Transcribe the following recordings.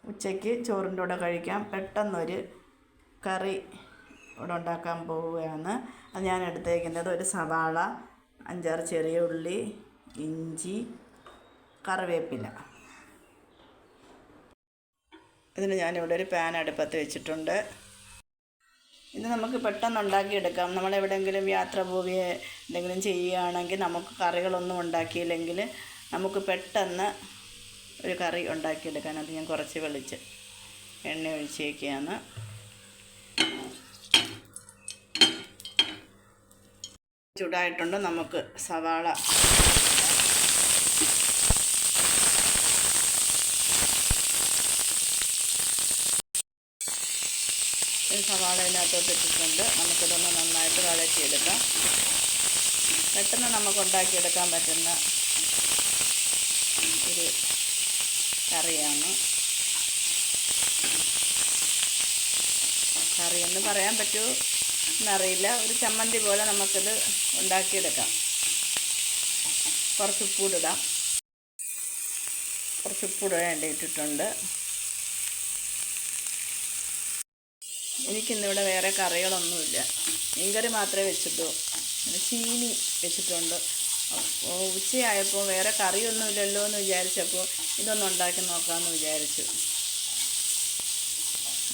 ഉച്ചയ്ക്ക് ചോറിൻ്റെ കൂടെ കഴിക്കാം. പെട്ടെന്നൊരു കറി ഇവിടെ ഉണ്ടാക്കാൻ പോവുകയാണ്. അത് ഞാൻ എടുത്തേക്കുന്നത് ഒരു സവാള, 5-6 ചെറിയ ഉള്ളി, ഇഞ്ചി, കറിവേപ്പില. ഇതിന് ഞാനിവിടെ ഒരു പാൻ അടുപ്പത്ത് വെച്ചിട്ടുണ്ട്. ഇത് നമുക്ക് പെട്ടെന്ന് ഉണ്ടാക്കിയെടുക്കാം. നമ്മളെവിടെയെങ്കിലും യാത്ര പോവുകയോ എന്തെങ്കിലും ചെയ്യുകയാണെങ്കിൽ നമുക്ക് കറികളൊന്നും ഉണ്ടാക്കിയില്ലെങ്കിൽ നമുക്ക് പെട്ടെന്ന് ഒരു കറി ഉണ്ടാക്കിയെടുക്കാൻ. അത് ഞാൻ കുറച്ച് എണ്ണ ഒഴിച്ചേക്കുകയാണ്. ചൂടായിട്ടുണ്ട്. നമുക്ക് സവാള ഇതിനകത്തോട്ട് ഇട്ടിട്ടുണ്ട്. നമുക്കിതൊന്ന് നന്നായിട്ട് വഴറ്റിയെടുക്കാം. പെട്ടെന്ന് നമുക്ക് ഉണ്ടാക്കിയെടുക്കാൻ പറ്റുന്ന ഒരു കറിയാണ്. കറിയെന്ന് പറയാൻ പറ്റുമോ എന്നറിയില്ല. ഒരു ചമ്മന്തി പോലെ നമുക്കിത് ഉണ്ടാക്കിയെടുക്കാം. കുറച്ച് ഉപ്പൂടിടാം. കുറച്ച് ഉപ്പൂട് വേണ്ടിയിട്ടിട്ടുണ്ട്. എനിക്കിന്നിവിടെ വേറെ കറികളൊന്നുമില്ല. മീൻകറി മാത്രമേ വെച്ചിട്ടു. ചീനി വെച്ചിട്ടുണ്ട്. ഉച്ചയായപ്പോൾ വേറെ കറിയൊന്നുമില്ലല്ലോ എന്ന് വിചാരിച്ചപ്പോൾ ഇതൊന്നും ഉണ്ടാക്കി നോക്കാമെന്ന് വിചാരിച്ചു.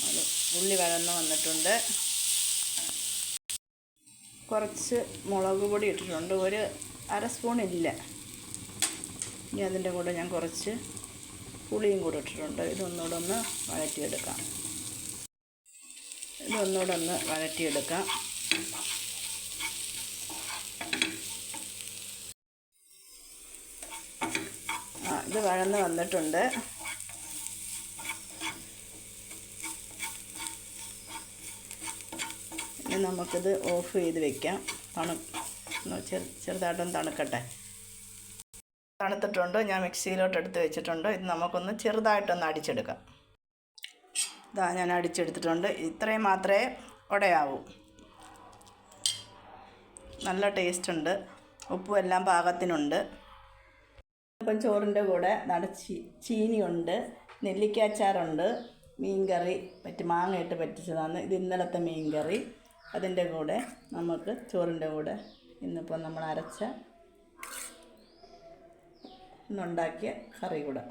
അത് ഉള്ളി വഴന്ന് വന്നിട്ടുണ്ട്. കുറച്ച് മുളക് പൊടി ഇട്ടിട്ടുണ്ട്. ഒരു 1/2 സ്പൂൺ ഇല്ല. ഇനി അതിൻ്റെ കൂടെ ഞാൻ കുറച്ച് പുളിയും കൂടെ ഇട്ടിട്ടുണ്ട്. ഇതൊന്നുകൂടെ ഒന്ന് വഴറ്റിയെടുക്കാം. ഇത് വഴന്ന് വന്നിട്ടുണ്ട്. ഇനി നമുക്കിത് ഓഫ് ചെയ്ത് വെക്കാം. ചെറുതായിട്ടൊന്ന് തണുക്കട്ടെ. തണുത്തിട്ടുണ്ട്. ഞാൻ മിക്സിയിലോട്ട് എടുത്ത് വെച്ചിട്ടുണ്ട്. ഇത് നമുക്കൊന്ന് ചെറുതായിട്ടൊന്ന് അടിച്ചെടുക്കാം. ഇതാ ഞാൻ അടിച്ചെടുത്തിട്ടുണ്ട്. ഇത്രയും മാത്രമേ ഉടയാവൂ. നല്ല ടേസ്റ്റ് ഉണ്ട്. ഉപ്പും എല്ലാം പാകത്തിനുണ്ട്. ഇപ്പം ചോറിൻ്റെ കൂടെ ചീനിയുണ്ട്, നെല്ലിക്കാച്ചാറുണ്ട്, മീൻകറി മാങ്ങയിട്ട് പറ്റിച്ചതാണ്. ഇത് ഇന്നലത്തെ മീൻകറി. അതിൻ്റെ കൂടെ നമുക്ക് ചോറിൻ്റെ കൂടെ ഇന്നിപ്പോൾ നമ്മൾ ഇന്നുണ്ടാക്കിയ കറി കൂടെ,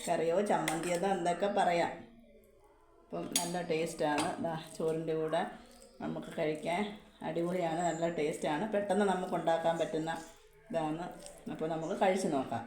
കറിയോ ചമ്മന്തിയോ എന്തൊക്കെ പറയാം. അപ്പം നല്ല ടേസ്റ്റാണ്. ചോറിൻ്റെ കൂടെ നമുക്ക് കഴിക്കാൻ അടിപൊളിയാണ്. നല്ല ടേസ്റ്റാണ്. പെട്ടെന്ന് നമുക്ക് ഉണ്ടാക്കാൻ പറ്റുന്ന ഇതാണ്. അപ്പോൾ നമുക്ക് കഴിച്ച് നോക്കാം.